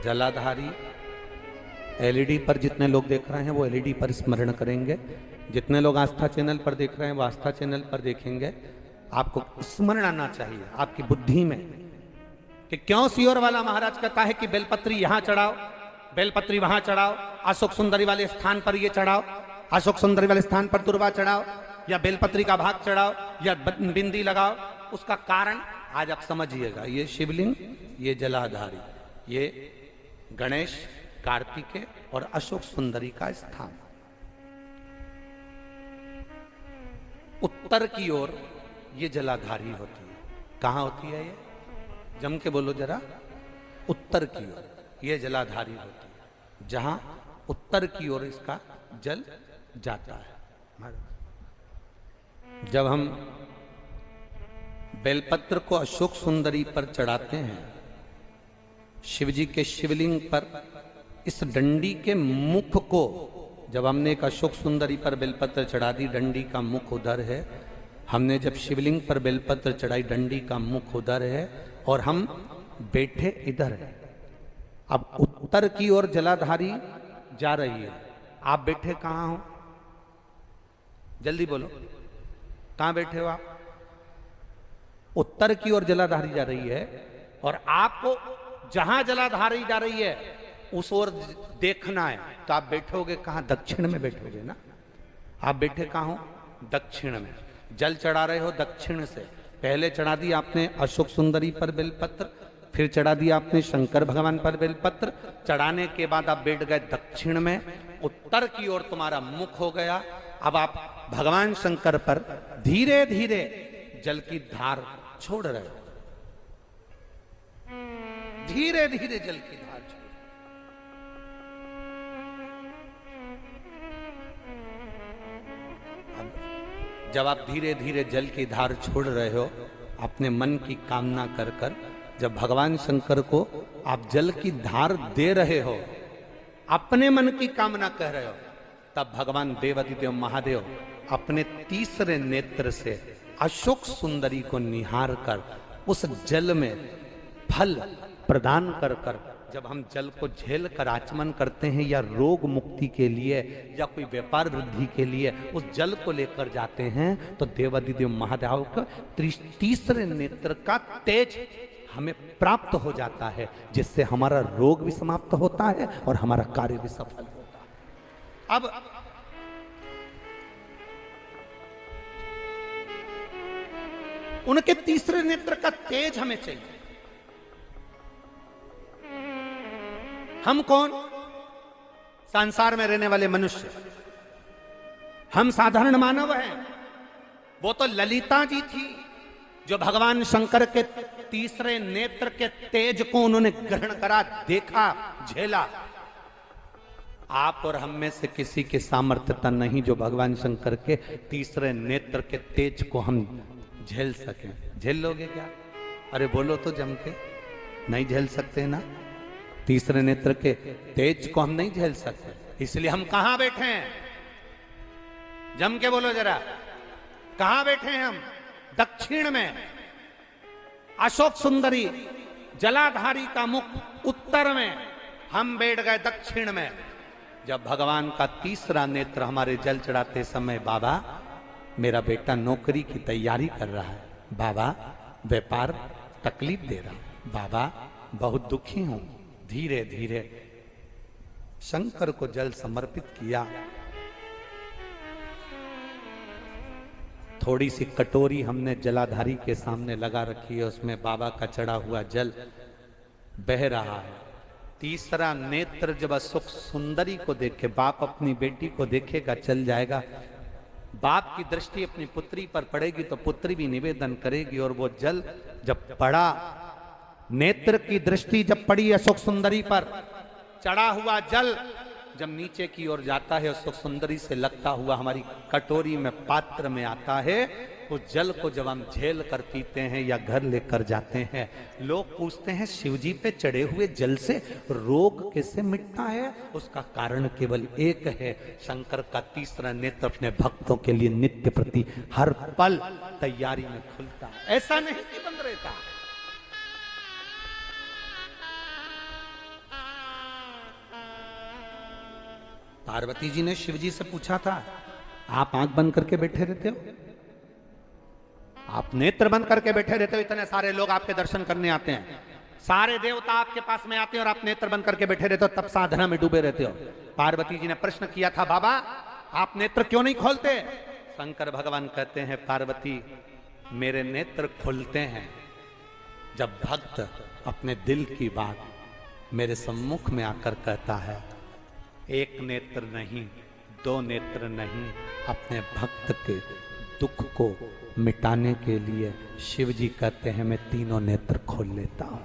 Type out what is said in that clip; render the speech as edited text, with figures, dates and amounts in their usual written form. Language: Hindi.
जलाधारी एलईडी पर जितने लोग देख रहे हैं वो एलईडी पर स्मरण करेंगे, जितने लोग आस्था चैनल पर देख रहे हैं वो आस्था चैनल पर देखेंगे। आपको स्मरण आना चाहिए आपकी बुद्धि में कि क्यों सियोर वाला महाराज कहता है कि बेलपत्री यहां चढ़ाओ, बेलपत्री वहां चढ़ाओ, अशोक सुंदरी वाले स्थान पर ये चढ़ाओ, अशोक सुंदरी वाले स्थान पर दुर्वा चढ़ाओ, या बेलपत्री का भाग चढ़ाओ, या बिंदी लगाओ। उसका कारण आज आप समझिएगा। ये शिवलिंग, ये जलाधारी, ये गणेश, कार्तिकेय और अशोक सुंदरी का स्थान। उत्तर की ओर ये जलाधारी होती है। कहां होती है ये? जम के बोलो जरा। उत्तर की ओर ये जलाधारी होती है, जहां उत्तर की ओर इसका जल जाता है। जब हम बेलपत्र को अशोक सुंदरी पर चढ़ाते हैं, शिव जी के शिवलिंग पर इस डंडी के मुख को, जब हमने एक अशोक सुंदरी पर बेलपत्र चढ़ा दी, डंडी का मुख उधर है। हमने जब शिवलिंग पर बेलपत्र चढ़ाई, डंडी का मुख उधर है और हम बैठे इधर है। अब उत्तर की ओर जलाधारी जा रही है, आप बैठे कहां हो? जल्दी बोलो, कहां बैठे हो आप? उत्तर की ओर जलाधारी जा रही है और आपको जहां जलाधारी जा रही है उस ओर देखना है, तो आप बैठोगे कहां? दक्षिण में बैठोगे ना। आप बैठे कहां हो? दक्षिण में। जल चढ़ा रहे हो दक्षिण से। पहले चढ़ा दी आपने अशोक सुंदरी पर बेलपत्र, फिर चढ़ा दिया आपने शंकर भगवान पर बेलपत्र। चढ़ाने के बाद आप बैठ गए दक्षिण में, उत्तर की ओर तुम्हारा मुख हो गया। अब आप भगवान शंकर पर धीरे धीरे जल की धार छोड़ रहे हो, धीरे धीरे जल की धार छोड़। अब जब आप धीरे धीरे जल की धार छोड़ रहे हो, अपने मन की कामना कर कर, जब भगवान शंकर को आप जल की धार दे रहे हो, अपने मन की कामना कह रहे हो, तब भगवान देवाधिदेव महादेव अपने तीसरे नेत्र से अशोक सुंदरी को निहार कर उस जल में फल प्रदान कर कर, जब हम जल को झेल कर आचमन करते हैं या रोग मुक्ति के लिए या कोई व्यापार वृद्धि के लिए उस जल को लेकर जाते हैं, तो देवाधिदेव महादेव का तीसरे नेत्र का तेज हमें प्राप्त हो जाता है, जिससे हमारा रोग भी समाप्त होता है और हमारा कार्य भी सफल होता है। अब उनके तीसरे नेत्र का तेज हमें चाहिए। हम कौन? संसार में रहने वाले मनुष्य, हम साधारण मानव हैं। वो तो ललिता जी थी जो भगवान शंकर के तीसरे नेत्र के तेज को उन्होंने ग्रहण करा, देखा, झेला। आप और हम में से किसी की सामर्थ्यता नहीं जो भगवान शंकर के तीसरे नेत्र के तेज को हम झेल सकें। झेल लोगे क्या? अरे बोलो तो जम के। नहीं झेल सकते ना, तीसरे नेत्र के तेज को हम नहीं झेल सकते, इसलिए हम कहां बैठे हैं? जम के बोलो जरा, कहां बैठे हैं हम? दक्षिण में। अशोक सुंदरी जलाधारी का मुख उत्तर में, हम बैठ गए दक्षिण में। जब भगवान का तीसरा नेत्र हमारे जल चढ़ाते समय, बाबा मेरा बेटा नौकरी की तैयारी कर रहा है, बाबा व्यापार तकलीफ दे रहा है, बाबा बहुत दुखी हूं, धीरे धीरे शंकर को जल समर्पित किया। थोड़ी सी कटोरी हमने जलाधारी के सामने लगा रखी है, उसमें बाबा का चढ़ा हुआ जल बह रहा है। तीसरा नेत्र जब अशोक सुंदरी को देखे, बाप अपनी बेटी को देखेगा, चल जाएगा। बाप की दृष्टि अपनी पुत्री पर पड़ेगी तो पुत्री भी निवेदन करेगी, और वो जल जब पड़ा, नेत्र की दृष्टि जब पड़ी अशोक सुंदरी पर, चढ़ा हुआ जल जब नीचे की ओर जाता है, अशोक सुंदरी से लगता हुआ हमारी कटोरी में, पात्र में आता है, उस जल को जब हम झेल कर पीते हैं या घर लेकर जाते हैं, लोग पूछते हैं शिवजी पे चढ़े हुए जल से रोग कैसे मिटता है? उसका कारण केवल एक है, शंकर का तीसरा नेत्र अपने भक्तों के लिए नित्य प्रति हर पल तैयारी में खुलता है। ऐसा नहीं कि बंद रहता। पार्वती जी ने शिव जी से पूछा था, आप आंख बंद करके बैठे रहते हो, आप नेत्र बंद करके बैठे रहते हो, इतने सारे लोग आपके दर्शन करने आते हैं, सारे देवता आपके पास में आते हैं और आप नेत्र बंद करके बैठे रहते हो, तब साधना में डूबे रहते हो। पार्वती जी ने प्रश्न किया था, बाबा आप नेत्र क्यों नहीं खोलते? शंकर भगवान कहते हैं, पार्वती मेरे नेत्र खुलते हैं जब भक्त अपने दिल की बात मेरे सम्मुख में आकर कहता है। एक नेत्र नहीं, दो नेत्र नहीं, अपने भक्त के दुख को मिटाने के लिए शिव जी कहते हैं मैं तीनों नेत्र खोल लेता हूं।